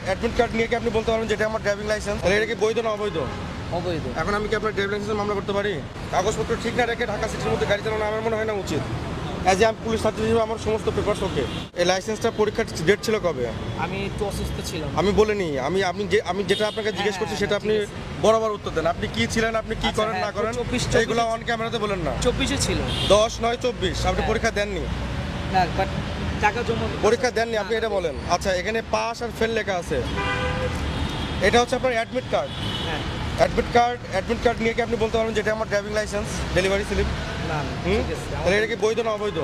Admit card নিয়ে কি আপনি বলতে পারবেন যেটা আমার ড্রাইভিং লাইসেন্স? তাহলে এটা কি বৈধ না অবৈধ? অবৈধ। এখন আমি কি আপনার ড্রাইভিং লাইসেন্সের মামলা করতে পারি? কাগজপত্র ঠিক না রেখে ঢাকা সিটির মধ্যে গাড়ি চালানো আমার মনে হয় না উচিত। অ্যাজ এ আমি পুলিশ ছাত্র হিসেবে আমার সমস্ত পেপারস ওকে। এই লাইসেন্সটা পরীক্ষার ডেট ছিল কবে? আমি একটু অসুস্থ ছিলাম। আমি বলিনি, আমি যেটা আপনাকে জিজ্ঞেস করছি সেটা আপনি বরাবর উত্তর দেন। আপনি কি ছিলেন, আপনি কি করেন না করেন এইগুলো অন ক্যামেরাতে বলেন না। 24-এ ছিল। 10/9/24 আপনি পরীক্ষা দেননি? না, বাট টাকা জমা পরীক্ষা দেননি আপনি এটা বলেন। আচ্ছা, এখানে পাস আর ফেল লেখা আছে, এটা হচ্ছে আপনার অ্যাডমিট কার্ড। হ্যাঁ। অ্যাডমিট কার্ড নিয়ে কি আপনি বলতে পারবেন যেটা আমার ড্রাইভিং লাইসেন্স, ডেলিভারি স্লিপ? না, ঠিক আছে। তাহলে এটা কি বৈধ না অবৈধ?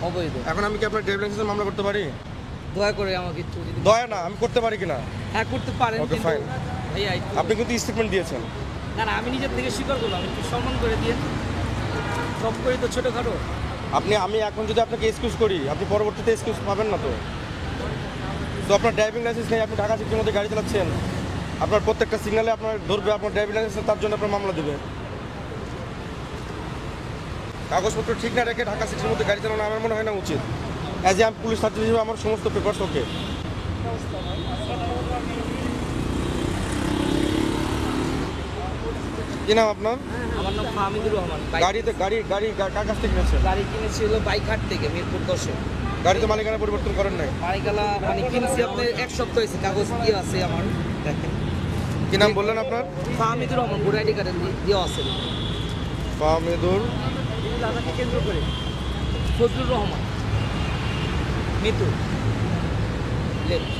অবৈধ। এখন আমি কি আপনার ড্রাইভিং লাইসেন্সের মামলা করতে পারি? দয়া করে আমাকে একটু যদি দয়া না, আমি করতে পারি কিনা? হ্যাঁ করতে পারেন, Okay, কিন্তু fine. ভাইয়া আপনি কিন্তু স্টেটমেন্ট দিয়েছেন। না না, আমি নিজের থেকে স্বীকার করলাম, একটু সম্মান করে দিয়ে সব করে তো ছোটোখাটো। আমি এখন যদি আপনাকে এক্সকিউজ করি, আপনি পরবর্তীতে এক্সকিউজ পাবেন না তো। তো আপনার ড্রাইভিং লাইসেন্স নেই, আপনি ঢাকা সিটির মধ্যে গাড়ি চালাচ্ছেন, আপনার প্রত্যেকটা সিগনালে আপনার ধরবে আপনার ড্রাইভিং লাইসেন্স, তার জন্য আপনার মামলা দেবে। কাগজপত্র ঠিক না রেখে ঢাকা সিটির মধ্যে গাড়ি চালানো আমার মনে হয় না উচিত। অ্যাজ এ আমি পুলিশ ছাত্র হিসেবে আমার সমস্ত পেপারস ওকে। কি নাম আপনার? আমার নাম ফাহমিদুর রহমান। গাড়ি কার কাছ থেকে কিনেছেন? গাড়ি কিনেছিল বাইকহাট থেকে, মিরপুর 10-এ। গাড়িতে মালিকানা পরিবর্তন করেন নাই? মালিকানা মানে কিনছি আপনার 1 সপ্তাহ হয়েছে, কাগজ দিয়ে আছে আমার, দেখেন। কি নাম বললেন আপনার? ফাহমিদুর রহমান, ভোটার আইডি কার্ডে দেওয়া আছে। ফাহমিদুর দাদাকে কেন্দ্র করে ফজলুর রহমান, মিতু লেফট।